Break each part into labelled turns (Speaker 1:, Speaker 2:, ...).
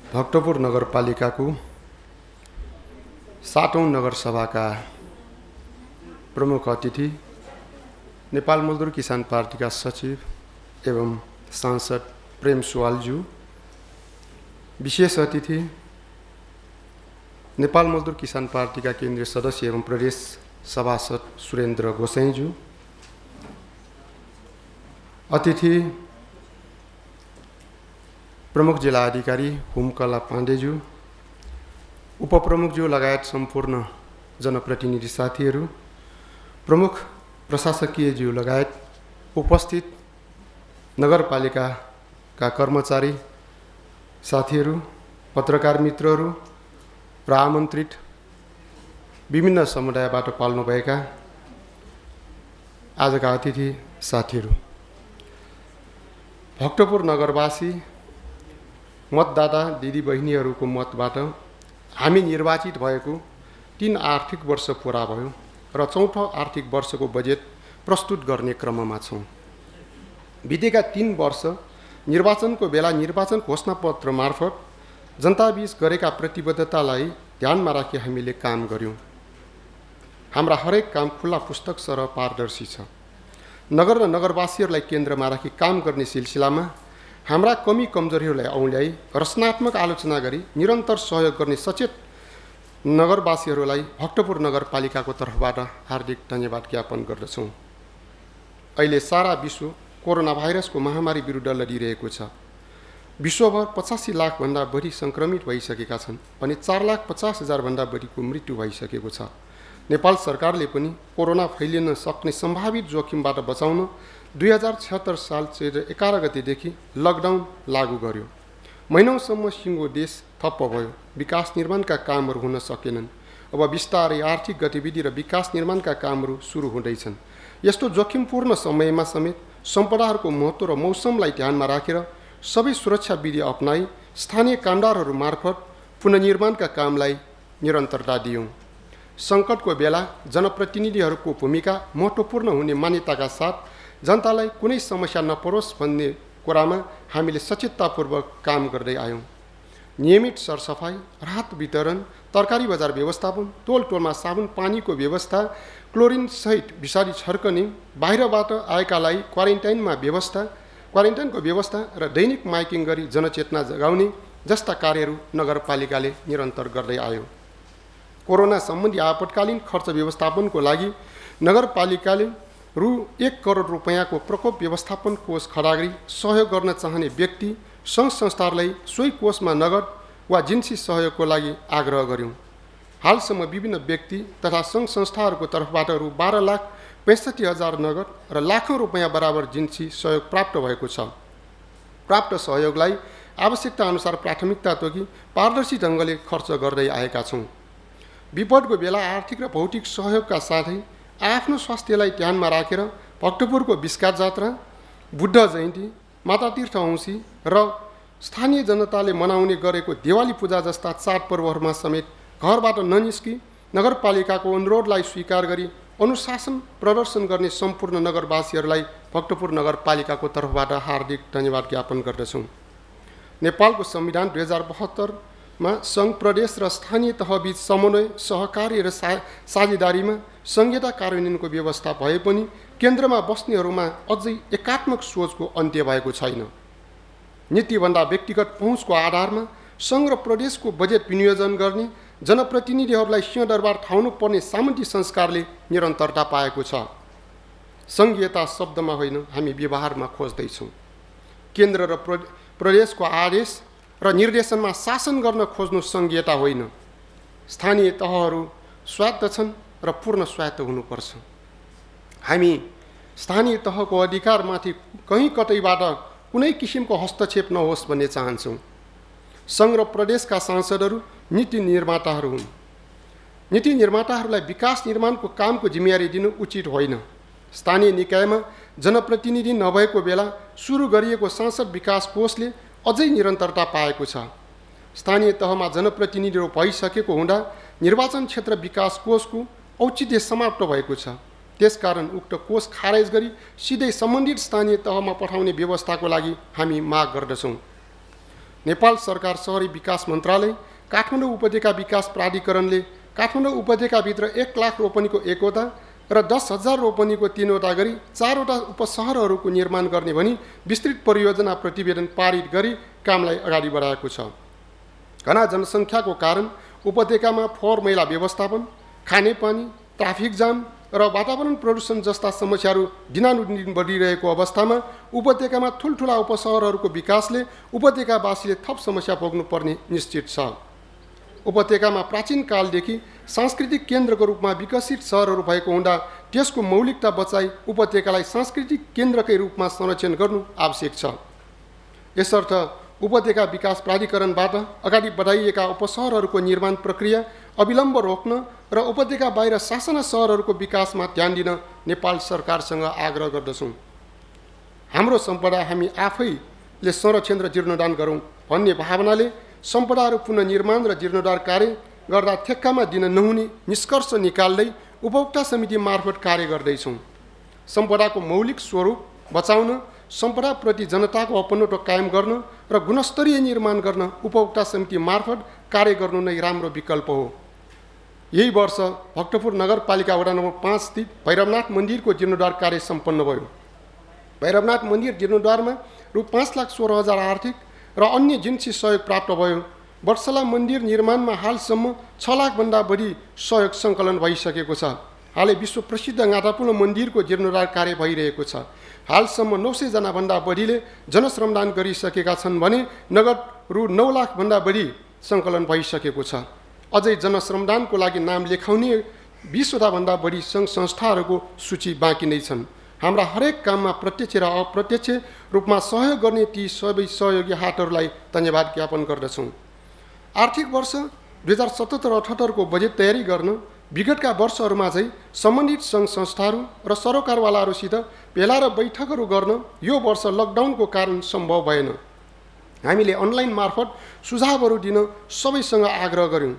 Speaker 1: भक्तपुर नगरपालिकाको 7औं नगरसभाका प्रमुख अतिथि, नेपाल मजदुर किसान पार्टीका सचिव एवं सांसद प्रेम सुवालज्यू, विशेष अतिथि नेपाल मजदुर किसान पार्टीका केन्द्रीय सदस्य एवं प्रदेश सभासद सुरेन्द्र गोसाईज्यू, अतिथि प्रमुख जिल्ला अधिकारी हुमकला पाण्डेज्यू, उपप्रमुखज्यू लगायत सम्पूर्ण जनप्रतिनिधि साथीहरू, प्रमुख प्रशासकीयज्यू लगायत उपस्थित नगरपालिकाका कर्मचारी साथीहरू, पत्रकार मित्रहरू र आमन्त्रित विभिन्न समुदायबाट पाल्नुभएका आजका अतिथि साथीहरू, भक्तपुर नगरवासी मतदाता दिदीबहिनीहरूको मतबाट हामी निर्वाचित भएको 3 आर्थिक वर्ष पुरा भयो र 4औं आर्थिक वर्षको बजेट प्रस्तुत गर्ने क्रममा छौँ। बितेका 3 वर्ष निर्वाचनको बेला निर्वाचन घोषणापत्र मार्फत जनताबीच गरेका प्रतिबद्धतालाई ध्यानमा राखी हामीले काम गर्यौँ। हाम्रा हरेक काम खुल्ला पुस्तक सरह पारदर्शी छ। नगर र नगरवासीहरूलाई केन्द्रमा राखी काम गर्ने सिलसिलामा हाम्रा कमी कमजोरीहरूलाई औल्याई रचनात्मक आलोचना गरी निरन्तर सहयोग गर्ने सचेत नगरवासीहरूलाई भक्तपुर नगरपालिकाको तर्फबाट हार्दिक धन्यवाद ज्ञापन गर्दछौँ। अहिले सारा विश्व कोरोना भाइरसको महामारी विरुद्ध लडिरहेको छ। विश्वभर 85 लाखभन्दा बढी सङ्क्रमित भइसकेका छन् अनि 4,50,000 भन्दा बढीको मृत्यु भइसकेको छ। नेपाल सरकारले पनि कोरोना फैलिन सक्ने सम्भावित जोखिमबाट बचाउन 2076 साल चैत्र 11 गतेदेखि लकडाउन लागू गर्यो। महिनौसम्म सिङ्गो देश ठप्प भयो। विकास निर्माणका कामहरू हुन सकेनन्। अब बिस्तारै आर्थिक गतिविधि र विकास निर्माणका कामहरू सुरु हुँदैछन्। यस्तो जोखिमपूर्ण समयमा समेत सम्पदाहरूको महत्त्व र मौसमलाई ध्यानमा राखेर सबै सुरक्षा विधि अपनाई स्थानीय कामदारहरू मार्फत पुनर्निर्माणका कामलाई निरन्तरता दियौँ। सङ्कटको बेला जनप्रतिनिधिहरूको भूमिका महत्त्वपूर्ण हुने मान्यताका साथ जनतालाई कुनै समस्या नपरोस् भन्ने कुरामा हामीले सचेततापूर्वक काम गर्दै आयौँ। नियमित सरसफाइ, राहत वितरण, तरकारी बजार व्यवस्थापन, टोल टोलमा साबुन पानीको व्यवस्था, क्लोरिन सहित विषादी छर्कने, बाहिरबाट आएकालाई क्वारेन्टाइनको व्यवस्था र दैनिक माइकिङ गरी जनचेतना जगाउने जस्ता कार्यहरू नगरपालिकाले निरन्तर गर्दै आयो। कोरोना सम्बन्धी आपतकालीन खर्च व्यवस्थापनको लागि नगरपालिकाले रु 1 करोड रुपैयाँको प्रकोप व्यवस्थापन कोष खडा गरी सहयोग गर्न चाहने व्यक्ति सङ्घ संस्थाहरूलाई सोही कोषमा नगद वा जिन्सी सहयोगको लागि आग्रह गर्यौँ। हालसम्म विभिन्न व्यक्ति तथा सङ्घ संस्थाहरूको तर्फबाट रु 12,65,000 नगद र लाखौँ रुपैयाँ बराबर जिन्सी सहयोग प्राप्त भएको छ। प्राप्त सहयोगलाई आवश्यकता अनुसार प्राथमिकता तोकी पारदर्शी ढङ्गले खर्च गर्दै आएका छौँ। विपदको बेला आर्थिक र भौतिक सहयोगका साथै आफ्नो स्वास्थ्यलाई ध्यानमा राखेर भक्तपुरको बिस्काट जात्रा, बुद्ध जयन्ती, माता तीर्थ औँसी र स्थानीय जनताले मनाउने गरेको दिवाली पूजा जस्ता चाडपर्वहरूमा समेत घरबाट ननिस्की नगरपालिकाको अनुरोधलाई स्वीकार गरी अनुशासन प्रदर्शन गर्ने सम्पूर्ण नगरवासीहरूलाई भक्तपुर नगरपालिकाको तर्फबाट हार्दिक धन्यवाद ज्ञापन गर्दछौँ। नेपालको संविधान 2072मा सङ्घ, प्रदेश र स्थानीय तहबीच समन्वय, सहकार्य र साझेदारीमा संहिता कार्यान्वयनको व्यवस्था भए पनि केन्द्रमा बस्नेहरूमा अझै एकात्मक सोचको अन्त्य भएको छैन। नीतिभन्दा व्यक्तिगत पहुँचको आधारमा सङ्घ र प्रदेशको बजेट विनियोजन गर्ने जनप्रतिनिधिहरूलाई सिंहदरबार ठाउनु पर्ने सामन्ती संस्कारले निरन्तरता पाएको छ। सङ्घीयता शब्दमा होइन, हामी व्यवहारमा खोज्दैछौँ। केन्द्र र प्रदेशको आदेश र निर्देशनमा शासन गर्न खोज्नु सङ्घीयता होइन। स्थानीय तहहरू स्वायत्त छन् र पूर्ण स्वायत्त हुनुपर्छ। हामी स्थानीय तहको अधिकारमाथि कहीँ कतैबाट कुनै किसिमको हस्तक्षेप नहोस् भन्ने चाहन्छौँ। सङ्घ र प्रदेशका सांसदहरू नीति निर्माताहरू हुन्। नीति निर्माताहरूलाई विकास निर्माणको कामको जिम्मेवारी दिनु उचित होइन। स्थानीय निकायमा जनप्रतिनिधि नभएको बेला सुरु गरिएको सांसद विकास कोषले अझै निरन्तरता पाएको छ। स्थानीय तहमा जनप्रतिनिधिहरू भइसकेको हुँदा निर्वाचन क्षेत्र विकास कोषको औचित्य समाप्त भएको छ। त्यसकारण उक्त कोष खारेज गरी सिधै सम्बन्धित स्थानीय तहमा पठाउने व्यवस्थाको लागि हामी माग गर्दछौँ। नेपाल सरकार शहरी विकास मन्त्रालय, काठमाडौँ उपत्यका विकास प्राधिकरणले काठमाडौँ उपत्यकाभित्र 1 लाख रोपनीको 1वटा र 10,000 रोपनीको 3वटा गरी 4वटा उपशहरहरूको निर्माण गर्ने भनी विस्तृत परियोजना प्रतिवेदन पारित गरी कामलाई अगाडि बढाएको छ। घना जनसङ्ख्याको कारण उपत्यकामा फोहोर मैला व्यवस्थापन, खानेपानी, ट्राफिक जाम र वातावरण प्रदूषण जस्ता समस्याहरू दिनानुदिन बढिरहेको अवस्थामा उपत्यकामा ठुल्ठुला उपशहरहरूको विकासले उपत्यकावासीले थप समस्या भोग्नुपर्ने निश्चित छ। उपत्यकामा प्राचीन कालदेखि सांस्कृतिक केन्द्रको रूपमा विकसित सहरहरू भएको हुँदा त्यसको मौलिकता बचाई उपत्यकालाई सांस्कृतिक केन्द्रकै रूपमा संरक्षण गर्नु आवश्यक छ। यसर्थ उपत्यका विकास प्राधिकरणबाट अगाडि बढाइएका उपशहरहरूको निर्माण प्रक्रिया अविलम्ब रोक्न र उपत्यका बाहिर सासाना सहरहरूको विकासमा ध्यान दिन नेपाल सरकारसँग आग्रह गर्दछौँ। हाम्रो सम्पदा हामी आफैले संरक्षण र जीर्णोद्धार गरौँ भन्ने भावनाले सम्पदाहरू पुनर्निर्माण र जीर्णोद्धार कार्य गर्दा ठेक्कामा दिन नहुने निष्कर्ष निकाल्दै उपभोक्ता समिति मार्फत कार्य गर्दैछौँ। सम्पदाको मौलिक स्वरूप बचाउन, सम्पदाप्रति जनताको अपनत्व कायम गर्न र गुणस्तरीय निर्माण गर्न उपभोक्ता समिति मार्फत कार्य गर्नु नै राम्रो विकल्प हो। यही वर्ष भक्तपुर नगरपालिका वडा नम्बर 5 स्थित भैरवनाथ मन्दिरको जीर्णोद्धार कार्य सम्पन्न भयो। भैरवनाथ मन्दिर जीर्णोद्धारमा रु 5,16,000 आर्थिक र अन्य जिन्सी सहयोग प्राप्त भयो। वर्षला मन्दिर निर्माणमा हालसम्म 6 लाखभन्दा बढी सहयोग सङ्कलन भइसकेको छ। हालै विश्व प्रसिद्ध गाँठापुल मन्दिरको जीर्णोद्धार कार्य भइरहेको छ। हालसम्म 900 जनाभन्दा बढीले जनश्रमदान गरिसकेका छन् भने नगद रु 9 लाखभन्दा बढी सङ्कलन भइसकेको छ। अझै जनश्रमदानको लागि नाम लेखाउने 20वटा भन्दा बढी सङ्घ संस्थाहरूको सूची बाँकी नै छन्। हाम्रा हरेक काममा प्रत्यक्ष र अप्रत्यक्ष रूपमा सहयोग गर्ने ती सबै सहयोगी हातहरूलाई धन्यवाद ज्ञापन गर्दछौँ। आर्थिक वर्ष 2077-78 को बजेट तयारी गर्न विगतका वर्षहरूमा चाहिँ सम्बन्धित सङ्घ संस्थाहरू र सरोकारवालाहरूसित भेला र बैठकहरू गर्न यो वर्ष लकडाउनको कारण सम्भव भएन। हामीले अनलाइन मार्फत सुझावहरू दिन सबैसँग आग्रह गर्यौँ।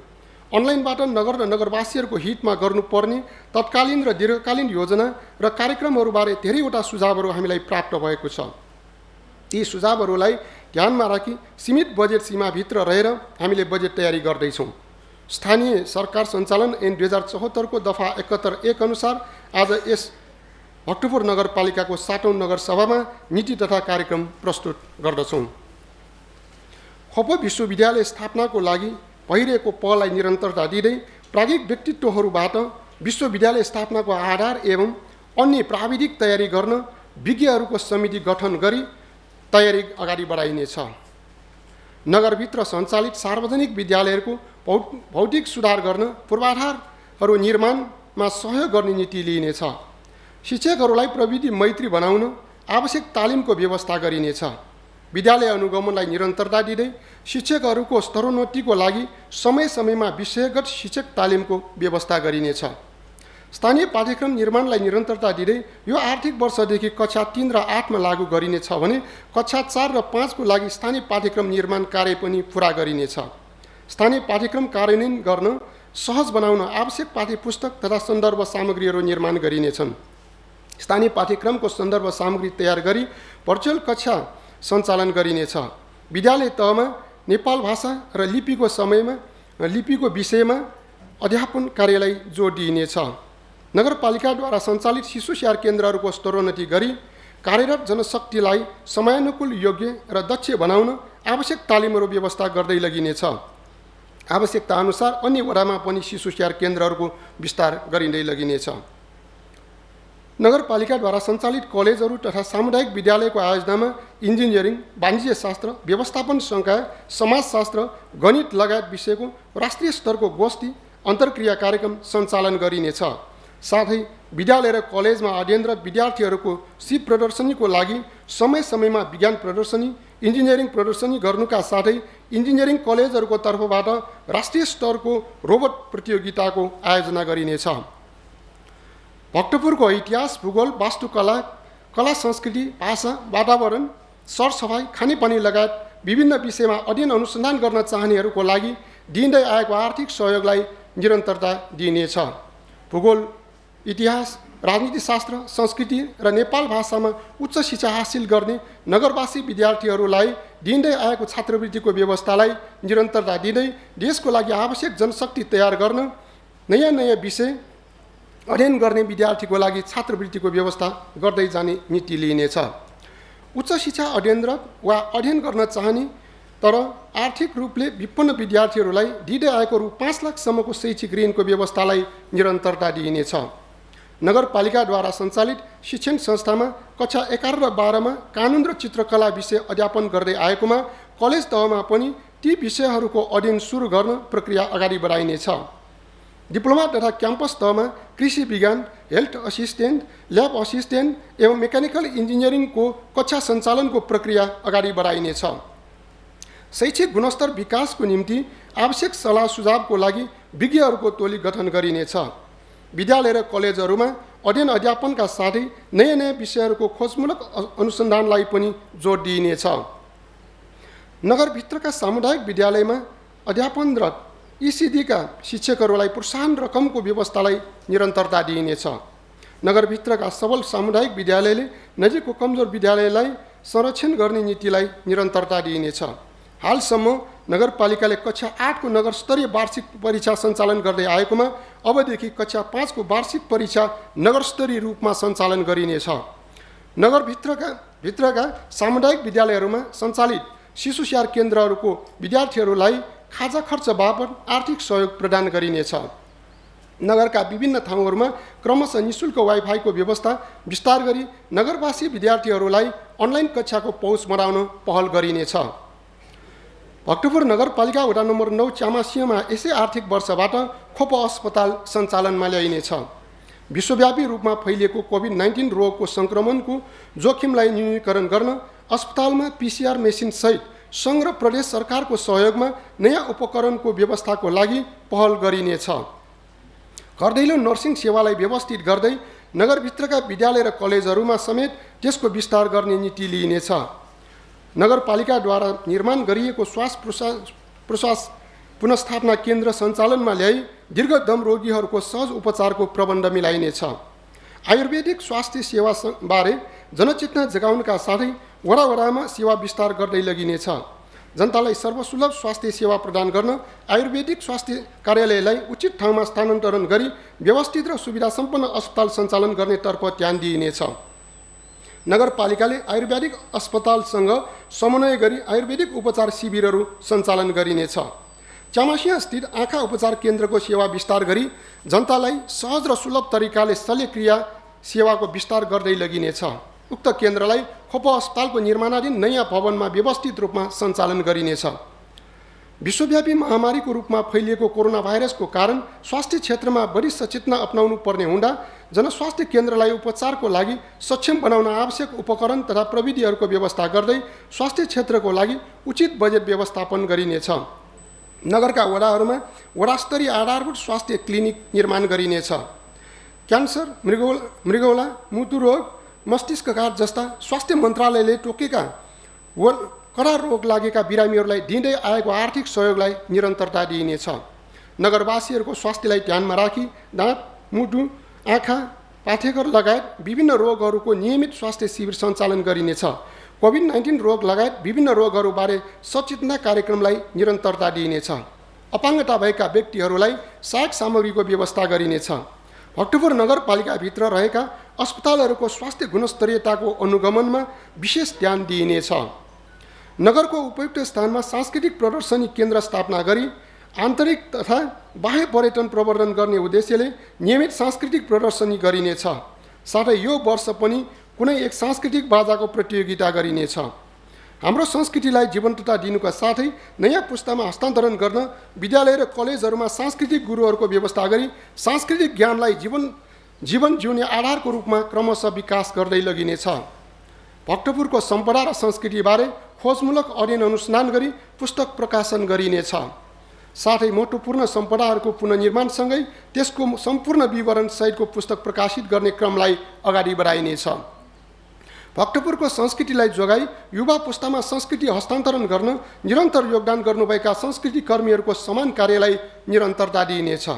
Speaker 1: अनलाइनबाट नगर र नगरवासीहरूको हितमा गर्नुपर्ने तत्कालीन र दीर्घकालीन योजना र कार्यक्रमहरूबारे धेरैवटा सुझावहरू हामीलाई प्राप्त भएको छ। ती सुझावहरूलाई ध्यानमा राखी सीमित बजेट सीमाभित्र रहेर हामीले बजेट तयारी गर्दैछौँ। स्थानीय सरकार सञ्चालन ऐन 2074 को दफा 71(1) अनुसार आज यस भक्तपुर नगरपालिकाको 7औं नगरसभामा नीति तथा कार्यक्रम प्रस्तुत गर्दछौँ। खप विश्वविद्यालय स्थापनाको लागि भइरहेको पहललाई निरन्तरता दिँदै प्राज्ञिक व्यक्तित्वहरूबाट विश्वविद्यालय स्थापनाको आधार एवं अन्य प्राविधिक तयारी गर्न विज्ञहरूको समिति गठन गरी तयारी अगाडि बढाइनेछ। नगरभित्र सञ्चालित सार्वजनिक विद्यालयहरूको भौतिक सुधार गर्न पूर्वाधारहरू निर्माणमा सहयोग गर्ने नीति लिइनेछ। शिक्षकहरूलाई प्रविधि मैत्री बनाउन आवश्यक तालिमको व्यवस्था गरिनेछ। विद्यालय अनुगमनलाई निरन्तरता दिँदै शिक्षकहरूको स्तरोन्नतिको लागि समय समयमा विषयगत शिक्षक तालिमको व्यवस्था गरिनेछ। स्थानीय पाठ्यक्रम निर्माणलाई निरन्तरता दिँदै यो आर्थिक वर्षदेखि कक्षा 3 र 8 मा लागू गरिनेछ भने कक्षा 4 र 5 को लागि स्थानीय पाठ्यक्रम निर्माण कार्य पनि पुरा गरिनेछ। स्थानीय पाठ्यक्रम कार्यान्वयन गर्न सहज बनाउन आवश्यक पाठ्यपुस्तक तथा सन्दर्भ सामग्रीहरू निर्माण गरिनेछन्। स्थानीय पाठ्यक्रमको सन्दर्भ सामग्री तयार गरी भर्चुअल कक्षा सञ्चालन गरिनेछ। विद्यालय तहमा नेपाल भाषा र लिपिको विषयमा अध्यापन कार्यलाई जोड दिइनेछ। नगरपालिकाद्वारा सञ्चालित शिशु स्याहार केन्द्रहरूको स्तरोन्नति गरी कार्यरत जनशक्तिलाई समयानुकूल, योग्य र दक्ष बनाउन आवश्यक तालिमहरू व्यवस्था गर्दै लगिनेछ। आवश्यकता अनुसार अन्य वडामा पनि शिशु स्याहार केन्द्रहरूको विस्तार गरिँदै लगिनेछ। नगरपालिकाद्वारा सञ्चालित कलेजहरू तथा सामुदायिक विद्यालयको आयोजनामा इन्जिनियरिङ, वाणिज्य शास्त्र, व्यवस्थापन संकाय, समाजशास्त्र, गणित लगायत विषयको राष्ट्रिय स्तरको गोष्ठी अन्तर्क्रिया कार्यक्रम सञ्चालन गरिनेछ। साथै विद्यालय र कलेजमा अध्ययनरत विद्यार्थीहरूको सिप प्रदर्शनीको लागि समय समयमा विज्ञान प्रदर्शनी, इन्जिनियरिङ प्रदर्शनी गर्नुका साथै इन्जिनियरिङ कलेजहरूको तर्फबाट राष्ट्रिय स्तरको रोबोट प्रतियोगिताको आयोजना गरिनेछ। भक्तपुरको इतिहास, भूगोल, वास्तुकला, कला संस्कृति, भाषा, वातावरण, सरसफाइ, खानेपानी लगायत विभिन्न विषयमा अध्ययन अनुसन्धान गर्न चाहनेहरूको लागि दिँदै आएको आर्थिक सहयोगलाई निरन्तरता दिइनेछ। भूगोल, इतिहास, राजनीतिशास्त्र, संस्कृति र नेपाल भाषामा उच्च शिक्षा हासिल गर्ने नगरवासी विद्यार्थीहरूलाई दिँदै आएको छात्रवृत्तिको व्यवस्थालाई निरन्तरता दिँदै देशको लागि आवश्यक जनशक्ति तयार गर्न नयाँ नयाँ विषय अध्ययन गर्ने विद्यार्थीको लागि छात्रवृत्तिको व्यवस्था गर्दै जाने नीति लिइनेछ। उच्च शिक्षा अध्ययनरत वा अध्ययन गर्न चाहने तर आर्थिक रूपले विपन्न विद्यार्थीहरूलाई दिँदै आएको रु 5 लाखसम्मको शैक्षिक ऋणको व्यवस्थालाई निरन्तरता दिइनेछ। नगरपालिकाद्वारा सञ्चालित शिक्षण संस्थामा कक्षा 11 र 12मा कानुन र चित्रकला विषय अध्यापन गर्दै आएकोमा कलेज तहमा पनि ती विषयहरूको अध्ययन सुरु गर्न प्रक्रिया अगाडि बढाइनेछ। डिप्लोमा तथा क्याम्पस तहमा कृषि विज्ञान, हेल्थ असिस्टेन्ट, ल्याब असिस्टेन्ट एवं मेकानिकल इन्जिनियरिङको कक्षा सञ्चालनको प्रक्रिया अगाडि बढाइनेछ। शैक्षिक गुणस्तर विकासको निम्ति आवश्यक सल्लाह सुझावको लागि विज्ञहरूको टोली गठन गरिनेछ। विद्यालय र कलेजहरूमा अध्ययन अध्यापनका साथै नयाँ नयाँ विषयहरूको खोजमूलक अनुसन्धानलाई पनि जोड दिइनेछ। नगरभित्रका सामुदायिक विद्यालयमा अध्यापनरत ECD का शिक्षकहरूलाई प्रोत्साहन रकमको व्यवस्थालाई निरन्तरता दिइनेछ। नगरभित्रका सबल सामुदायिक विद्यालयले नजिकको कमजोर विद्यालयलाई संरक्षण गर्ने नीतिलाई निरन्तरता दिइनेछ। हालसम्म नगरपालिकाले कक्षा 8 को नगरस्तरीय वार्षिक परीक्षा सञ्चालन गर्दै आएकोमा अबदेखि कक्षा 5 को वार्षिक परीक्षा नगरस्तरीय रूपमा सञ्चालन गरिनेछ। नगरभित्रका सामुदायिक विद्यालयहरूमा सञ्चालित शिशु स्याहार केन्द्रहरूको विद्यार्थीहरूलाई खाजा खर्च बापत आर्थिक सहयोग प्रदान गरिनेछ। नगरका विभिन्न ठाउँहरूमा क्रमशः निःशुल्क वाइफाईको व्यवस्था विस्तार गरी नगरवासी विद्यार्थीहरूलाई अनलाइन कक्षाको पहुँच बढाउन पहल गरिनेछ। भक्तपुर नगरपालिका वडा नम्बर 9 च्यामासियामा यसै आर्थिक वर्षबाट खोप अस्पताल सञ्चालनमा ल्याइनेछ। विश्वव्यापी रूपमा फैलिएको कोभिड-19 रोगको सङ्क्रमणको जोखिमलाई न्यूनीकरण गर्न अस्पतालमा PCR मेसिन सहित सङ्घ र प्रदेश सरकारको सहयोगमा नयाँ उपकरणको व्यवस्थाको लागि पहल गरिनेछ। घरदैलो नर्सिङ सेवालाई व्यवस्थित गर्दै नगरभित्रका विद्यालय र कलेजहरूमा समेत त्यसको विस्तार गर्ने नीति लिइनेछ। नगरपालिकाद्वारा निर्माण गरिएको श्वास प्रश्वास पुनस्थापना केन्द्र सञ्चालनमा ल्याई दीर्घदम रोगीहरूको सहज उपचारको प्रबन्ध मिलाइनेछ। आयुर्वेदिक स्वास्थ्य सेवा बारे जनचेतना जगाउनका साथै वडामा सेवा विस्तार गर्दै लगिनेछ। जनतालाई सर्वसुलभ स्वास्थ्य सेवा प्रदान गर्न आयुर्वेदिक स्वास्थ्य कार्यालयलाई उचित ठाउँमा स्थानान्तरण गरी व्यवस्थित र सुविधा सम्पन्न अस्पताल सञ्चालन गर्नेतर्फ ध्यान दिइनेछ। नगरपालिकाले आयुर्वेदिक अस्पतालसँग समन्वय गरी आयुर्वेदिक उपचार शिविरहरू सञ्चालन गरिनेछ। च्यामासिया स्थित आँखा उपचार केन्द्रको सेवा विस्तार गरी जनतालाई सहज र सुलभ तरिकाले शल्यक्रिया सेवाको विस्तार गर्दै लगिनेछ। उक्त केन्द्रलाई खोप अस्पतालको निर्माणाधीन नयाँ भवनमा व्यवस्थित रूपमा सञ्चालन गरिनेछ। विश्वव्यापी महामारीको रूपमा फैलिएको कोरोना भाइरसको कारण स्वास्थ्य क्षेत्रमा बढी सचेतना अपनाउनु पर्ने हुँदा जनस्वास्थ्य केन्द्रलाई उपचारको लागि सक्षम बनाउन आवश्यक उपकरण तथा प्रविधिहरूको व्यवस्था गर्दै स्वास्थ्य क्षेत्रको लागि उचित बजेट व्यवस्थापन गरिनेछ। नगरका वडाहरूमा वडास्तरीय आधारभूत स्वास्थ्य क्लिनिक निर्माण गरिनेछ। क्यान्सर, मृगौला, मुटुरोग, मस्तिष्कघात जस्ता स्वास्थ्य मन्त्रालयले तोकेका कडा रोग लागेका बिरामीहरूलाई दिँदै आएको आर्थिक सहयोगलाई निरन्तरता दिइनेछ। नगरवासीहरूको स्वास्थ्यलाई ध्यानमा राखी दाँत, मुटु, आँखा, पाठेघर लगायत विभिन्न रोगहरूको नियमित स्वास्थ्य शिविर सञ्चालन गरिनेछ। कोभिड-19 रोग लगायत विभिन्न रोगहरूबारे सचेतना कार्यक्रमलाई निरन्तरता दिइनेछ। अपाङ्गता भएका व्यक्तिहरूलाई सहायक सामग्रीको व्यवस्था गरिनेछ। भक्तपुर नगरपालिकाभित्र रहेका अस्पतालहरूको स्वास्थ्य गुणस्तरीयताको अनुगमनमा विशेष ध्यान दिइनेछ। नगरको उपयुक्त स्थानमा सांस्कृतिक प्रदर्शनी केन्द्र स्थापना गरी आन्तरिक तथा बाह्य पर्यटन प्रवर्धन गर्ने उद्देश्यले नियमित सांस्कृतिक प्रदर्शनी गरिनेछ। साथै यो वर्ष पनि कुनै एक सांस्कृतिक बाजाको प्रतियोगिता गरिनेछ। हाम्रो संस्कृतिलाई जीवन्तता दिनुका साथै नयाँ पुस्तामा हस्तान्तरण गर्न विद्यालय र कलेजहरूमा सांस्कृतिक गुरुहरूको व्यवस्था गरी सांस्कृतिक ज्ञानलाई जीवन जिउने आधारको रूपमा क्रमशः विकास गर्दै लगिनेछ। भक्तपुरको सम्पदा र संस्कृतिबारे खोजमूलक अध्ययन अनुसन्धान गरी पुस्तक प्रकाशन गरिनेछ। साथै महत्त्वपूर्ण सम्पदाहरूको पुनर्निर्माणसँगै त्यसको सम्पूर्ण विवरण सहितको पुस्तक प्रकाशित गर्ने क्रमलाई अगाडि बढाइनेछ। भक्तपुरको संस्कृतिलाई जोगाई युवा पुस्तामा संस्कृति हस्तान्तरण गर्न निरन्तर योगदान गर्नुभएका संस्कृति कर्मीहरूको समान कार्यलाई निरन्तरता दिइनेछ।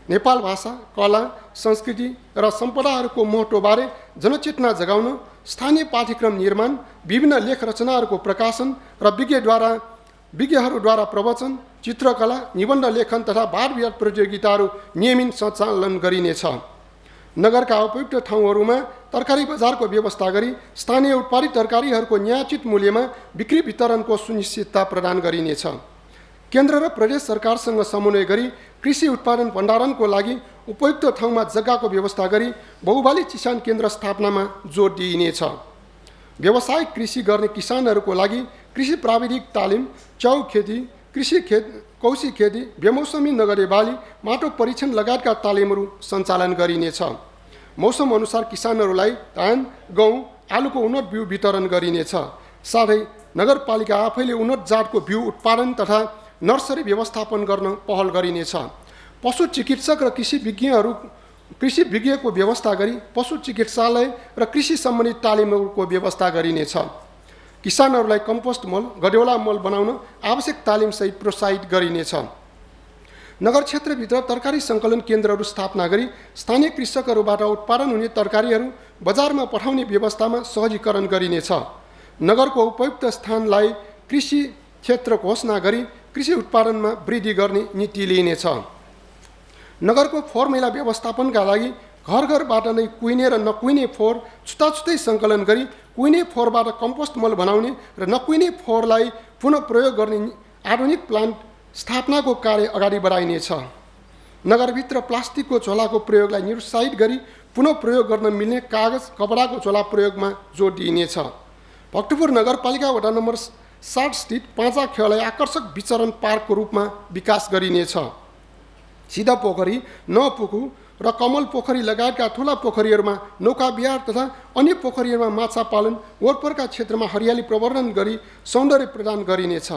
Speaker 1: नेपाल भाषा, कला, संस्कृति र सम्पदाहरूको महत्त्वबारे जनचेतना जगाउन स्थानीय पाठ्यक्रम निर्माण, विभिन्न लेख रचनाहरूको प्रकाशन र विज्ञहरूद्वारा प्रवचन, चित्रकला, निबन्ध लेखन तथा वाद विवाद प्रतियोगिताहरू नियमित सञ्चालन गरिनेछ। नगरका उपयुक्त ठाउँहरूमा तरकारी बजारको व्यवस्था गरी स्थानीय उत्पादित तरकारीहरूको न्यायोचित मूल्यमा बिक्री वितरणको सुनिश्चितता प्रदान गरिनेछ। केन्द्र र प्रदेश सरकारसँग समन्वय गरी कृषि उत्पादन भण्डारणको लागि उपयुक्त ठाउँमा जग्गाको व्यवस्था गरी बहुबाली किसान केन्द्र स्थापनामा जोड दिइनेछ। व्यावसायिक कृषि गर्ने किसानहरूको लागि कृषि प्राविधिक तालिम, चाउ खेती, कौशी खेती, बेमौसमी नगदे बाली, माटो परीक्षण लगायतका तालिमहरू सञ्चालन गरिनेछ। मौसम अनुसार किसानहरूलाई धान, गहुँ, आलुको उन्नत बिउ वितरण गरिनेछ। साथै नगरपालिका आफैले उन्नत जातको बिउ उत्पादन तथा नर्सरी व्यवस्थापन गर्न पहल गरिनेछ। पशु चिकित्सक र कृषि विज्ञको व्यवस्था गरी पशु चिकित्सालय र कृषि सम्बन्धी तालिमहरूको व्यवस्था गरिनेछ। किसानहरूलाई कम्पोस्ट मल, गड्यौला मल बनाउन आवश्यक तालिमसहित प्रोत्साहित गरिनेछ। नगर क्षेत्रभित्र तरकारी सङ्कलन केन्द्रहरू स्थापना गरी स्थानीय कृषकहरूबाट उत्पादन हुने तरकारीहरू बजारमा पठाउने व्यवस्थामा सहजीकरण गरिनेछ। नगरको उपयुक्त स्थानलाई कृषि क्षेत्र घोषणा गरी कृषि उत्पादनमा वृद्धि गर्ने नीति लिइनेछ। नगरको फोहोर मैला व्यवस्थापनका लागि घर घरबाट नै कुहिने र नकुहिने फोहोर छुट्टाछुट्टै सङ्कलन गरी कुहिने फोहोरबाट कम्पोस्ट मल बनाउने र नकुहिने फोहोरलाई पुनः प्रयोग गर्ने आधुनिक प्लान्ट स्थापनाको कार्य अगाडि बढाइनेछ। नगरभित्र प्लास्टिकको झोलाको प्रयोगलाई निरुत्साहित गरी पुनः प्रयोग गर्न मिल्ने कागज, कपडाको झोला प्रयोगमा जोड दिइनेछ। भक्तपुर नगरपालिका वडा नम्बर 60 स्थित पाँचा खेललाई आकर्षक विचरण पार्कको रूपमा विकास गरिनेछ। सिधा पोखरी, नपुकु र कमल पोखरी लगायतका ठुला पोखरीहरूमा नौका विहार तथा अन्य पोखरीहरूमा माछा पालन, वरपरका क्षेत्रमा हरियाली प्रवर्धन गरी सौन्दर्य प्रदान गरिनेछ।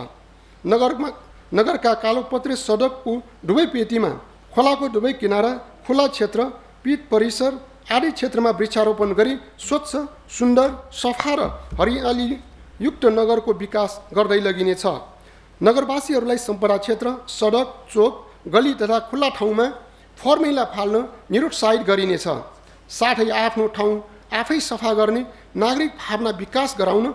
Speaker 1: नगरका कालोपत्रे सडकको दुवै पेटीमा, खोलाको दुवै किनारा, खुला क्षेत्र, पीठ परिसर आदि क्षेत्रमा वृक्षारोपण गरी स्वच्छ, सुन्दर, सफा र हरियालीयुक्त नगरको विकास गर्दै लगिनेछ। नगरवासीहरूलाई सम्पदा क्षेत्र, सडक, चोक, गली तथा खुल्ला ठाउँमा फोहोर मैला फाल्न निरुत्साहित गरिनेछ। साथै आफ्नो ठाउँ आफै सफा गर्ने नागरिक भावना विकास गराउन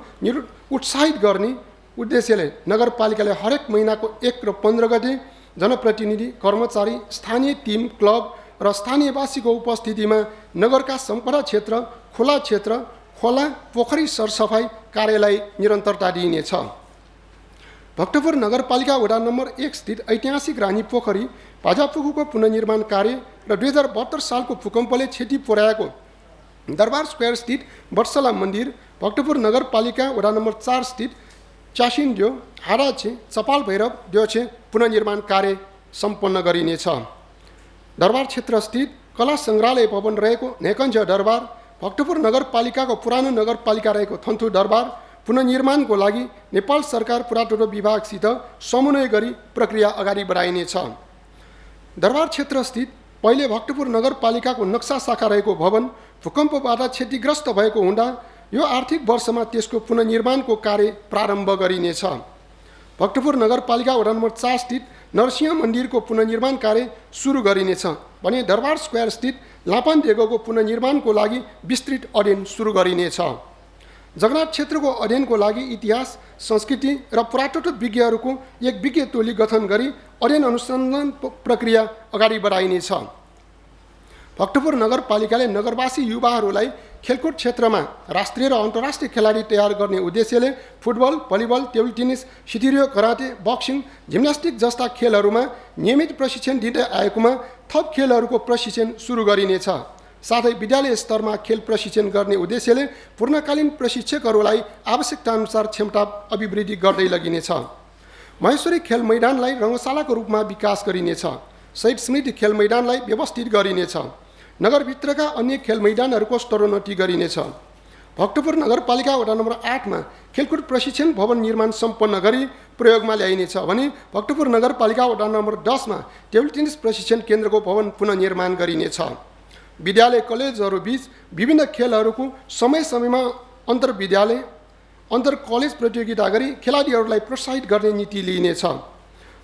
Speaker 1: उत्साहित गर्ने उद्देश्यले नगरपालिकाले हरेक महिनाको 1 र 15 गते जनप्रतिनिधि, कर्मचारी, स्थानीय टिम, क्लब र स्थानीयवासीको उपस्थितिमा नगरका सम्पदा क्षेत्र, खुला क्षेत्र, खोला, पोखरी सरसफाई कार्यलाई निरन्तरता दिइनेछ। भक्तपुर नगरपालिका वडा नम्बर 1 स्थित ऐतिहासिक रानी पोखरी भाजापुखुको पुनर्निर्माण कार्य र 2072 सालको भूकम्पले क्षति पुर्याएको दरबार स्क्वायर स्थित वत्सला मन्दिर, भक्तपुर नगरपालिका वडा नम्बर 4 स्थित चासिन्ड्यो, हाडाछे, चपाल भैरव देउछे पुनर्निर्माण कार्य सम्पन्न गरिनेछ। दरबार क्षेत्र स्थित कला सङ्ग्रहालय भवन रहेको नेकन्ज दरबार, भक्तपुर नगरपालिकाको पुरानो नगरपालिका रहेको थन्थु दरबार पुनर्निर्माणको लागि नेपाल सरकार पुरातत्व विभागसित समन्वय गरी प्रक्रिया अगाडि बढाइनेछ। दरबार क्षेत्र स्थित पहिले भक्तपुर नगरपालिकाको नक्सा शाखा रहेको भवन भूकम्पबाट क्षतिग्रस्त भएको हुँदा यो आर्थिक वर्षमा त्यसको पुनर्निर्माणको कार्य प्रारम्भ गरिनेछ। भक्तपुर नगरपालिका वडा नम्बर 4 स्थित नरसिंह मन्दिरको पुनर्निर्माण कार्य सुरु गरिनेछ भने दरबार स्क्वायर स्थित लापानदेगोको पुनर्निर्माणको लागि विस्तृत अध्ययन सुरु गरिनेछ। जगन्नाथ क्षेत्रको अध्ययनको लागि इतिहास, संस्कृति र पुरातत्व विज्ञहरूको एक विज्ञ टोली गठन गरी अध्ययन अनुसन्धान प्रक्रिया अगाडि बढाइनेछ। भक्तपुर नगरपालिकाले नगरवासी युवाहरूलाई खेलकुद क्षेत्रमा राष्ट्रिय र अन्तर्राष्ट्रिय खेलाडी तयार गर्ने उद्देश्यले फुटबल, भलिबल, टेबल टेनिस, सिथिरियो, कराटे, बक्सिङ, जिम्नास्टिक जस्ता खेलहरूमा नियमित प्रशिक्षण दिँदै आएकोमा थप खेलहरूको प्रशिक्षण सुरु गरिनेछ। साथै विद्यालय स्तरमा खेल प्रशिक्षण गर्ने उद्देश्यले पूर्णकालीन प्रशिक्षकहरूलाई आवश्यकताअनुसार क्षमता अभिवृद्धि गर्दै लगिनेछ। महेश्वरी खेल मैदानलाई रङ्गशालाको रूपमा विकास गरिनेछ। शहीद स्मृति खेल मैदानलाई व्यवस्थित गरिनेछ। नगरभित्रका अन्य खेल मैदानहरूको स्तरोन्नति गरिनेछ। भक्तपुर नगरपालिका वडा नम्बर 8 मा खेलकुद प्रशिक्षण भवन निर्माण सम्पन्न गरी प्रयोगमा ल्याइनेछ भने भक्तपुर नगरपालिका वडा नम्बर 10 मा टेबल टेनिस प्रशिक्षण केन्द्रको भवन पुनर्निर्माण गरिनेछ। विद्यालय कलेजहरू बीच विभिन्न खेलहरूको समय समयमा अन्तर विद्यालय, अन्तर कलेज प्रतियोगिता गरी खेलाडीहरूलाई प्रोत्साहित गर्ने नीति लिइनेछ।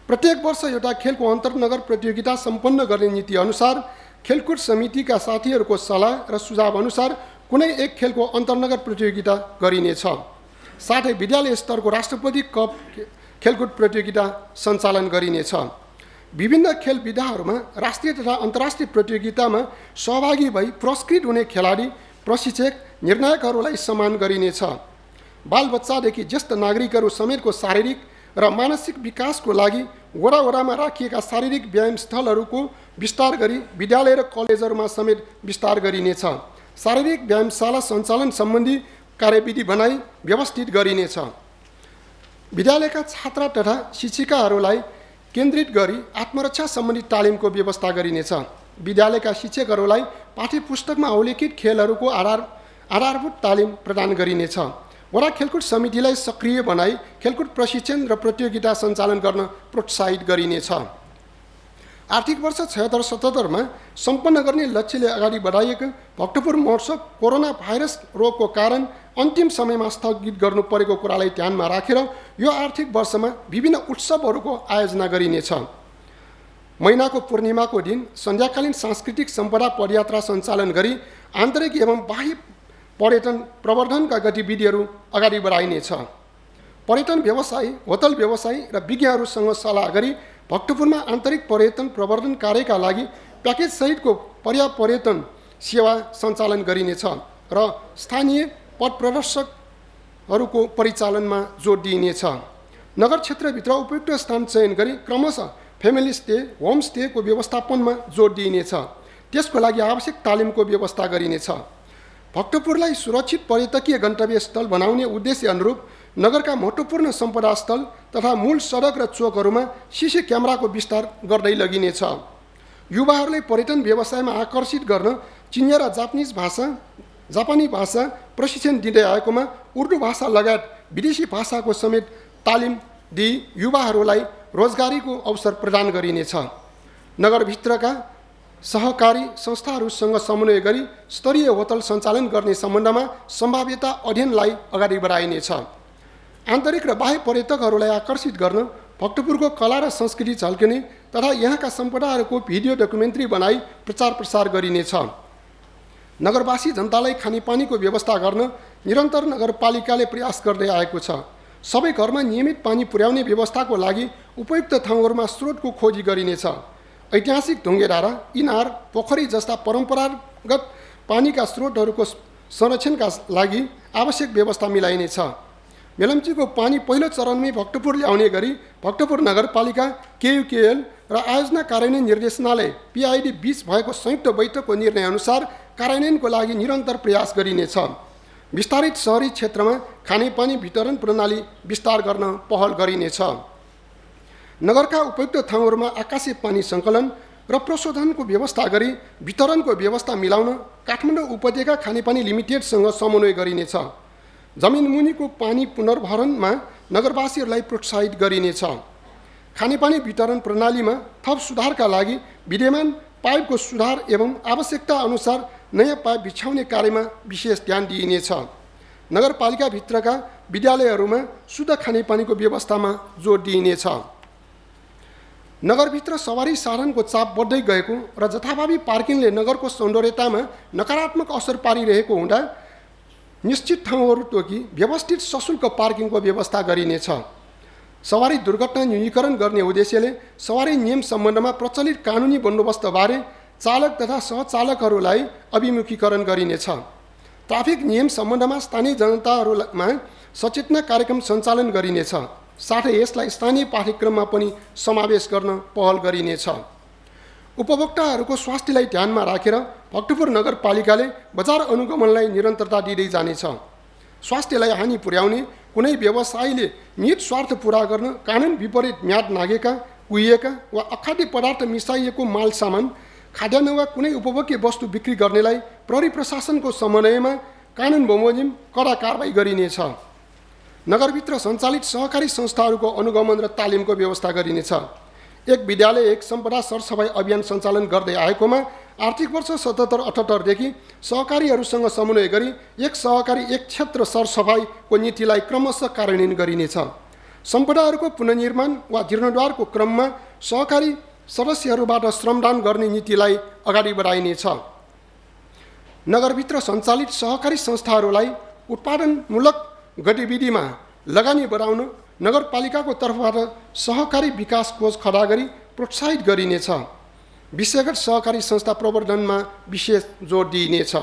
Speaker 1: प्रत्येक वर्ष एउटा खेलको अन्तर्नगर प्रतियोगिता सम्पन्न गर्ने नीति अनुसार खेलकुद समितिका साथीहरूको सल्लाह र सुझाव अनुसार कुनै एक खेलको अन्तर्नगर प्रतियोगिता गरिनेछ। साथै विद्यालय स्तरको राष्ट्रपति कप खेलकुद प्रतियोगिता सञ्चालन गरिनेछ। विभिन्न खेल विधाहरूमा राष्ट्रिय तथा अन्तर्राष्ट्रिय प्रतियोगितामा सहभागी भई पुरस्कृत हुने खेलाडी, प्रशिक्षक, निर्णायकहरूलाई सम्मान गरिनेछ। बालबच्चादेखि ज्येष्ठ नागरिकहरू समेतको शारीरिक र मानसिक विकासको लागि वडा वडामा राखिएका शारीरिक व्यायाम स्थलहरूको विस्तार गरी विद्यालय र कलेजहरूमा समेत विस्तार गरिनेछ। शारीरिक व्यायामशाला सञ्चालन सम्बन्धी कार्यविधि बनाई व्यवस्थित गरिनेछ। विद्यालयका छात्र तथा शिक्षिकाहरूलाई केन्द्रित गरी आत्मरक्षा सम्बन्धी तालिमको व्यवस्था गरिनेछ। विद्यालयका शिक्षकहरूलाई पाठ्यपुस्तकमा उल्लेखित खेलहरूको आधारभूत तालिम प्रदान गरिनेछ। वडा खेलकुद समितिलाई सक्रिय बनाई खेलकुद प्रशिक्षण र प्रतियोगिता सञ्चालन गर्न प्रोत्साहित गरिनेछ। आर्थिक वर्ष 76-77 सम्पन्न गर्ने लक्ष्यले अगाडि बढाइएको भक्तपुर महोत्सव कोरोना भाइरस रोगको कारण अन्तिम समयमा स्थगित गर्नु परेको कुरालाई ध्यानमा राखेर यो आर्थिक वर्षमा विभिन्न उत्सवहरूको आयोजना गरिनेछ। महिनाको पूर्णिमाको दिन सन्ध्याकालीन सांस्कृतिक सम्पदा पदयात्रा सञ्चालन गरी आन्तरिक एवं बाह्य पर्यटन प्रवर्धनका गतिविधिहरू अगाडि बढाइनेछ। पर्यटन व्यवसायी, होटल व्यवसायी र विज्ञहरूसँग सल्लाह गरी भक्तपुरमा आन्तरिक पर्यटन प्रवर्धन कार्यका लागि प्याकेज सहितको पर्यटन सेवा सञ्चालन गरिनेछ र स्थानीय पथ प्रदर्शकहरूको परिचालनमा जोड दिइनेछ। नगर क्षेत्रभित्र उपयुक्त स्थान चयन गरी क्रमशः फ्यामिली स्टे, होमस्टेको व्यवस्थापनमा जोड दिइनेछ। त्यसको लागि आवश्यक तालिमको व्यवस्था गरिनेछ। भक्तपुरलाई सुरक्षित पर्यटकीय गन्तव्य स्थल बनाउने उद्देश्य अनुरूप नगरका महत्त्वपूर्ण सम्पदा स्थल तथा मूल सडक र चोकहरूमा सिसी क्यामेराको विस्तार गर्दै लगिनेछ। युवाहरूलाई पर्यटन व्यवसायमा आकर्षित गर्न चिनिया र जापानी भाषा प्रशिक्षण दिँदै आएकोमा उर्दू भाषा लगायत विदेशी भाषाको समेत तालिम दिई युवाहरूलाई रोजगारीको अवसर प्रदान गरिनेछ। नगरभित्रका सहकारी संस्थाहरूसँग समन्वय गरी स्तरीय होटल सञ्चालन गर्ने सम्बन्धमा सम्भाव्यता अध्ययनलाई अगाडि बढाइनेछ। आन्तरिक र बाह्य पर्यटकहरूलाई आकर्षित गर्न भक्तपुरको कला र संस्कृति झल्किने तथा यहाँका सम्पदाहरूको भिडियो डकुमेन्ट्री बनाई प्रचार प्रसार गरिनेछ। नगरवासी जनतालाई खानेपानीको व्यवस्था गर्न निरन्तर नगरपालिकाले प्रयास गर्दै आएको छ। सबै घरमा नियमित पानी पुर्याउने व्यवस्थाको लागि उपयुक्त ठाउँहरूमा स्रोतको खोजी गरिनेछ। ऐतिहासिक ढुङ्गेडाँडा, इनार, पोखरी जस्ता परम्परागत पानीका स्रोतहरूको संरक्षणका लागि आवश्यक व्यवस्था मिलाइनेछ। मेलम्चीको पानी पहिलो चरणमै भक्तपुर ल्याउने गरी भक्तपुर नगरपालिका, केयुकेएल र आयोजना कार्यान्वयन निर्देशनालय PID बीच भएको संयुक्त बैठकको निर्णयअनुसार कार्यान्वयनको लागि निरन्तर प्रयास गरिनेछ। विस्तारित सहरी क्षेत्रमा खानेपानी वितरण प्रणाली विस्तार गर्न पहल गरिनेछ। नगरका उपयुक्त ठाउँहरूमा आकाशे पानी सङ्कलन र प्रशोधनको व्यवस्था गरी वितरणको व्यवस्था मिलाउन काठमाडौँ उपत्यका खानेपानी लिमिटेडसँग समन्वय गरिनेछ। जमिन मुनिको पानी पुनर्भरणमा नगरवासीहरूलाई प्रोत्साहित गरिनेछ। खानेपानी वितरण प्रणालीमा थप सुधारका लागि विद्यमान पाइपको सुधार एवं आवश्यकता अनुसार नयाँ पाइप बिछाउने कार्यमा विशेष ध्यान दिइनेछ। नगरपालिकाभित्रका विद्यालयहरूमा शुद्ध खानेपानीको व्यवस्थामा जोड दिइनेछ। नगरभित्र सवारी साधनको चाप बढ्दै गएको र जथाभावी पार्किङले नगरको सौन्दर्यतामा नकारात्मक असर पारिरहेको हुँदा निश्चित ठाउँहरू तोकी व्यवस्थित सशुल्क पार्किङको व्यवस्था गरिनेछ। सवारी दुर्घटना न्यूनीकरण गर्ने उद्देश्यले सवारी नियम सम्बन्धमा प्रचलित कानुनी बन्दोबस्तबारे चालक तथा सहचालकहरूलाई अभिमुखीकरण गरिनेछ। ट्राफिक नियम सम्बन्धमा स्थानीय जनताहरूमा सचेतना कार्यक्रम सञ्चालन गरिनेछ। साथै यसलाई स्थानीय पाठ्यक्रममा पनि समावेश गर्न पहल गरिनेछ। उपभोक्ताहरूको स्वास्थ्यलाई ध्यानमा राखेर भक्तपुर नगरपालिकाले बजार अनुगमनलाई निरन्तरता दिँदै जानेछ। स्वास्थ्यलाई हानि पुर्याउने कुनै व्यवसायीले निहित स्वार्थ पुरा गर्न कानुन विपरीत म्याद नागेका, कुहिएका वा अखाद्य पदार्थ मिसाइएको माल सामान, खाद्यान्न वा कुनै उपभोग्य वस्तु बिक्री गर्नेलाई प्रहरी प्रशासनको समन्वयमा कानुन बमोजिम कडा कारबाही गरिनेछ। नगरभित्र सञ्चालित सहकारी संस्थाहरूको अनुगमन र तालिमको व्यवस्था गरिनेछ। एक विद्यालय एक सम्पदा सरसफाइ अभियान सञ्चालन गर्दै आएकोमा आर्थिक वर्ष 77-78 देखि सहकारीहरूसँग समन्वय गरी एक सहकारी एक क्षेत्र सरसफाइको नीतिलाई क्रमशः कार्यान्वयन गरिनेछ। सम्पदाहरूको पुनर्निर्माण वा जीर्णोद्धारको क्रममा सहकारी सदस्यहरूबाट श्रमदान गर्ने नीतिलाई अगाडि बढाइनेछ। नगरभित्र सञ्चालित सहकारी संस्थाहरूलाई उत्पादनमूलक गतिविधिमा लगानी बढाउन नगरपालिकाको तर्फबाट सहकारी विकास कोष खडा गरी प्रोत्साहित गरिनेछ। विषयगत सहकारी संस्था प्रवर्धनमा विशेष जोड दिइनेछ।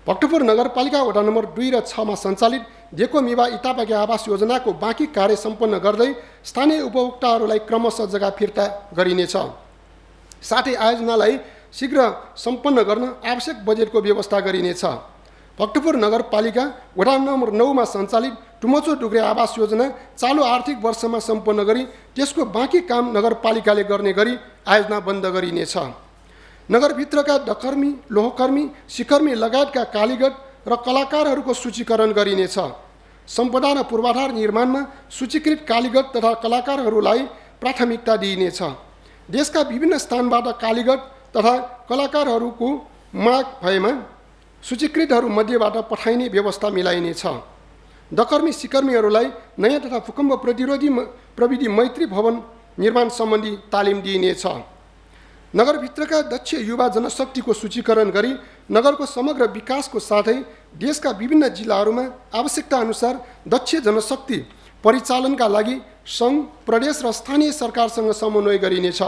Speaker 1: भक्तपुर नगरपालिका वडा नम्बर 2 र 6 मा सञ्चालित जेको मिवा इतापाकी आवास योजनाको बाँकी कार्य सम्पन्न गर्दै स्थानीय उपभोक्ताहरूलाई क्रमशः जग्गा फिर्ता गरिनेछ। साथै आयोजनालाई शीघ्र सम्पन्न गर्न आवश्यक बजेटको व्यवस्था गरिनेछ। भक्तपुर नगरपालिका वडा नम्बर 9 मा सञ्चालित टुमचो डुग्रे आवास योजना चालु आर्थिक वर्षमा सम्पन्न गरी त्यसको बाँकी काम नगरपालिकाले गर्ने गरी आयोजनाबद्ध गरिनेछ। नगरभित्रका डकर्मी, लोहकर्मी, सिकर्मी लगायतका कालीगढ र कलाकारहरूको सूचीकरण गरिनेछ। सम्पदा र पूर्वाधार निर्माणमा सूचीकृत कालीगढ तथा कलाकारहरूलाई प्राथमिकता दिइनेछ। देशका विभिन्न स्थानबाट कालीगढ तथा कलाकारहरूको माग भएमा सूचीकृतहरू मध्येबाट पठाइने व्यवस्था मिलाइनेछ। डकर्मी सिकर्मीहरूलाई नयाँ तथा भूकम्प प्रतिरोधी प्रविधि मैत्री भवन निर्माण सम्बन्धी तालिम दिइनेछ। नगरभित्रका दक्ष युवा जनशक्तिको सूचीकरण गरी नगरको समग्र विकासको साथै देशका विभिन्न जिल्लाहरूमा आवश्यकता अनुसार दक्ष जनशक्ति परिचालनका लागि सङ्घ, प्रदेश र स्थानीय सरकारसँग समन्वय गरिनेछ।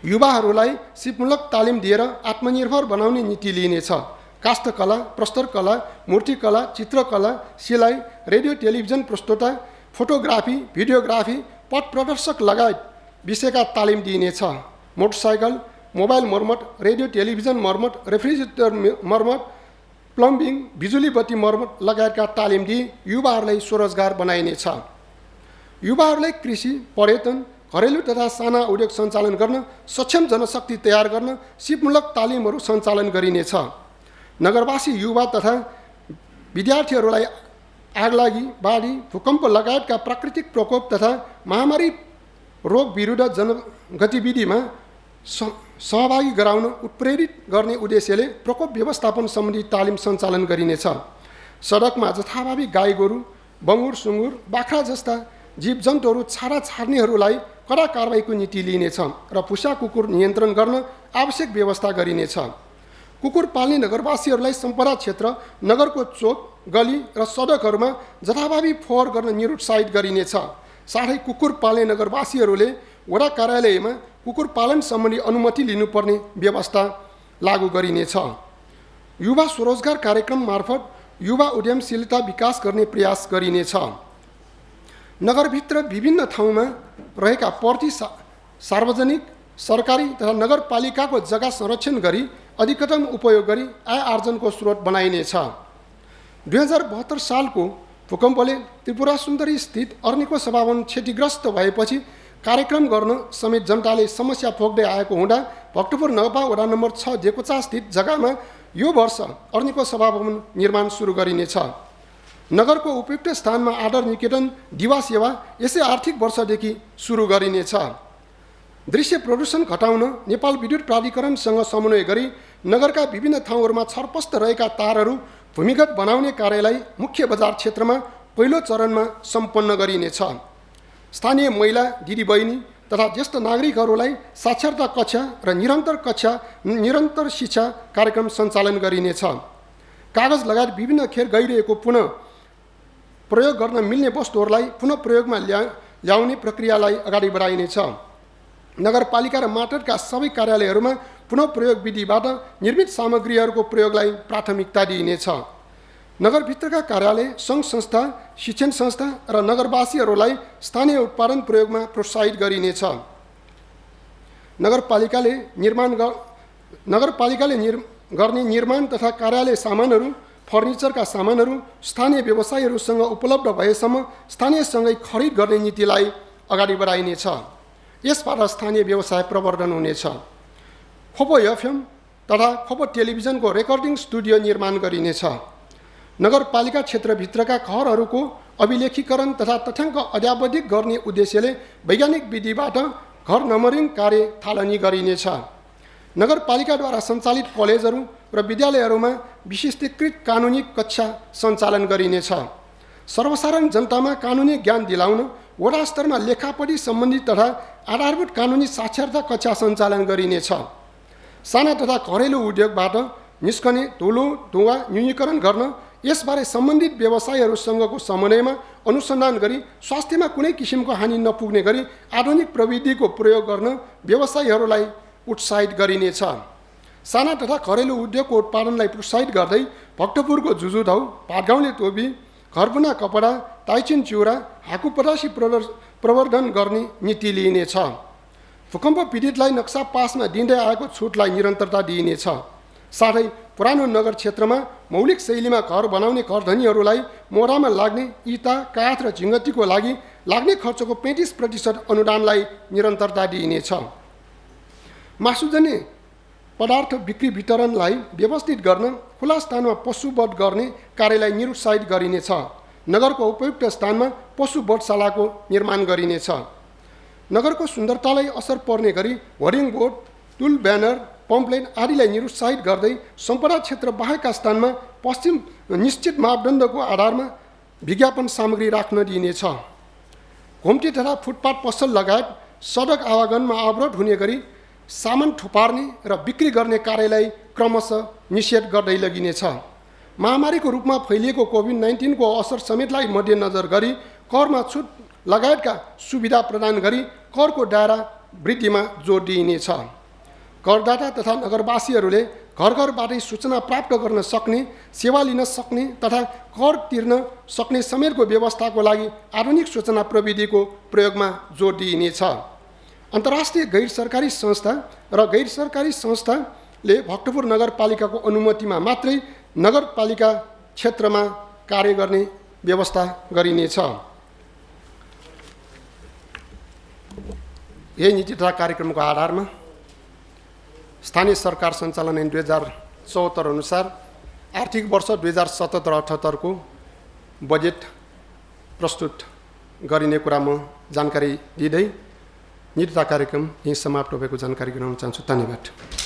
Speaker 1: युवाहरूलाई सिपमूलक तालिम दिएर आत्मनिर्भर बनाउने नीति लिइनेछ। काष्ठकला, प्रस्तरकला, मूर्तिकला, चित्रकला, सिलाइ, रेडियो टेलिभिजन प्रस्तुता, फोटोग्राफी, भिडियोग्राफी, पट प्रदर्शक लगायत विषयका तालिम दिइनेछ। मोटरसाइकल, मोबाइल मर्मत, रेडियो टेलिभिजन मर्मत, रेफ्रिजरेटर मर्मत, प्लम्बिङ, बिजुली बत्ती मर्मत लगायतका तालिम दिई युवाहरूलाई स्वरोजगार बनाइनेछ। युवाहरूलाई कृषि, पर्यटन, घरेलु तथा साना उद्योग सञ्चालन गर्न सक्षम जनशक्ति तयार गर्न सिपमूलक तालिमहरू सञ्चालन गरिनेछ। नगरवासी युवा तथा विद्यार्थीहरूलाई आगलागी, बाढी, भूकम्प लगायतका प्राकृतिक प्रकोप तथा महामारी रोग विरुद्ध जनगतिविधिमा सहभागी गराउन उत्प्रेरित गर्ने उद्देश्यले प्रकोप व्यवस्थापन सम्बन्धी तालिम सञ्चालन गरिनेछ। सडकमा जथाभावी गाई गोरु, बङ्गुर, सुँगुर, बाख्रा जस्ता जीवजन्तुहरू छाडा छाड्नेहरूलाई कडा कारबाहीको नीति लिइनेछ र पुसा कुकुर नियन्त्रण गर्न आवश्यक व्यवस्था गरिनेछ। कुकुर पाल्ने नगरवासीहरूलाई सम्पदा क्षेत्र, नगरको चोक, गली र सडकहरूमा जथाभावी फोहोर गर्न निरुत्साहित गरिनेछ। साथै कुकुर पाल्ने नगरवासीहरूले वडा कार्यालयमा कुकुर पालन सम्बन्धी अनुमति लिनुपर्ने व्यवस्था लागू गरिनेछ। युवा स्वरोजगार कार्यक्रम मार्फत युवा उद्यमशीलता विकास गर्ने प्रयास गरिनेछ। नगरभित्र विभिन्न ठाउँमा रहेका प्रति सार्वजनिक, सरकारी तथा नगरपालिकाको जग्गा संरक्षण गरी अधिकतम उपयोग गरी आय आर्जनको स्रोत बनाइनेछ। 2072 सालको भूकम्पले त्रिपुरा सुन्दरी स्थित अर्निको सभाभवन क्षतिग्रस्त भएपछि कार्यक्रम गर्न समेत जनताले समस्या पोख्दै आएको हुँदा भक्तपुर नगरपालिका वडा नम्बर 6 जेकोचा स्थित जग्गामा यो वर्ष अर्निको सभाभवन निर्माण सुरु गरिनेछ। नगरको उपयुक्त स्थानमा आदर निकेतन दिवा सेवा यसै आर्थिक वर्षदेखि सुरु गरिनेछ। दृश्य प्रदूषण घटाउन नेपाल विद्युत प्राधिकरणसँग समन्वय गरी नगरका विभिन्न ठाउँहरूमा छरपष्ट रहेका तारहरू भूमिगत बनाउने कार्यलाई मुख्य बजार क्षेत्रमा पहिलो चरणमा सम्पन्न गरिनेछ। स्थानीय महिला दिदीबहिनी तथा ज्येष्ठ नागरिकहरूलाई साक्षरता कक्षा र निरन्तर शिक्षा कार्यक्रम सञ्चालन गरिनेछ। कागज लगायत विभिन्न खेर गइरहेको पुनः प्रयोग गर्न मिल्ने वस्तुहरूलाई पुनः प्रयोगमा ल्याउने प्रक्रियालाई अगाडि बढाइनेछ। नगरपालिका र मातहतका सबै कार्यालयहरूमा पुनः प्रयोग विधिबाट निर्मित सामग्रीहरूको प्रयोगलाई प्राथमिकता दिइनेछ। नगरभित्रका कार्यालय, सङ्घ संस्था, शिक्षण संस्था र नगरवासीहरूलाई स्थानीय उत्पादन प्रयोगमा प्रोत्साहित गरिनेछ। नगरपालिकाले गर्ने निर्माण तथा कार्यालय सामानहरू, फर्निचरका सामानहरू स्थानीय व्यवसायीहरूसँग उपलब्ध भएसम्म स्थानीयसँगै खरिद गर्ने नीतिलाई अगाडि बढाइनेछ। यसबाट स्थानीय व्यवसाय प्रवर्धन हुनेछ। खोपो एफएम तथा खोपो टेलिभिजनको रेकर्डिङ स्टुडियो निर्माण गरिनेछ। नगरपालिका क्षेत्रभित्रका घरहरूको अभिलेखीकरण तथा तथ्याङ्क अद्यावधिक गर्ने उद्देश्यले वैज्ञानिक विधिबाट घर नम्बरिङ कार्य थालनी गरिनेछ। नगरपालिकाद्वारा सञ्चालित कलेजहरू र विद्यालयहरूमा विशिष्टीकृत कानुनी कक्षा सञ्चालन गरिनेछ। सर्वसाधारण जनतामा कानुनी ज्ञान दिलाउन वडा स्तरमा लेखापढी सम्बन्धी तथा आधारभूत कानुनी साक्षरता कक्षा सञ्चालन गरिनेछ। साना तथा घरेलु उद्योगबाट निस्कने धुलो धुवा न्यूनीकरण गर्न यसबारे सम्बन्धित व्यवसायहरूसँगको समन्वयमा अनुसन्धान गरी स्वास्थ्यमा कुनै किसिमको हानि नपुग्ने गरी आधुनिक प्रविधिको प्रयोग गर्न व्यवसायीहरूलाई उत्साहित गरिनेछ। साना तथा घरेलु उद्योगको उत्पादनलाई प्रोत्साहित गर्दै भक्तपुरको जुजुधाउ, भातगाउँले तोबी, घरबुना कपडा, ताइचिन चिउरा, हाकु पटासी प्रवर्धन गर्ने नीति लिइनेछ। भूकम्प पीडितलाई नक्सा पासमा दिँदै आएको छुटलाई निरन्तरता दिइनेछ। साथै पुरानो नगर क्षेत्रमा मौलिक शैलीमा घर बनाउने घरधनीहरूलाई मोहरामा लाग्ने इँटा, काठ र झिङ्गतीको लागि लाग्ने खर्चको 35% अनुदानलाई निरन्तरता दिइनेछ। मासुजन्य पदार्थ बिक्री वितरणलाई व्यवस्थित गर्न खुला स्थानमा पशुवध गर्ने कार्यलाई निरुत्साहित गरिनेछ। नगरको उपयुक्त स्थानमा पशु वधशालाको निर्माण गरिनेछ। नगरको सुन्दरतालाई असर पर्ने गरी hoarding board, tool banner, pamphlet आदिलाई निरुत्साहित गर्दै सम्पदा क्षेत्र बाहेकका स्थानमा पश्चिम निश्चित मापदण्डको आधारमा विज्ञापन सामग्री राख्न दिइनेछ। घुम्ती तथा फुटपाथ पसल लगायत सडक आवागमनमा अवरोध हुने गरी सामान थुपार्ने र बिक्री गर्ने कार्यलाई क्रमशः निषेध गर्दै लगिनेछ। महामारीको रूपमा फैलिएको कोभिड-19 को असर समेतलाई मध्यनजर गरी करमा छुट लगायतका सुविधा प्रदान गरी करको दायरा वृद्धिमा जोड दिइनेछ। करदाता तथा नगरवासीहरूले घर घरबाटै सूचना प्राप्त गर्न सक्ने, सेवा लिन सक्ने तथा कर तिर्न सक्ने समेतको व्यवस्थाको लागि आधुनिक सूचना प्रविधिको प्रयोगमा जोड दिइनेछ। अन्तर्राष्ट्रिय गैर सरकारी संस्था र गैर सरकारी संस्थाले भक्तपुर नगरपालिकाको अनुमतिमा मात्रै नगरपालिका क्षेत्रमा कार्य गर्ने व्यवस्था गरिनेछ। यही नीति तथा कार्यक्रमको आधारमा स्थानीय सरकार सञ्चालन ऐन 2074 अनुसार आर्थिक वर्ष 2077-78 को बजेट प्रस्तुत गरिने कुरा म जानकारी दिँदै नीति तथा कार्यक्रम यही समाप्त भएको जानकारी गराउन चाहन्छु। धन्यवाद।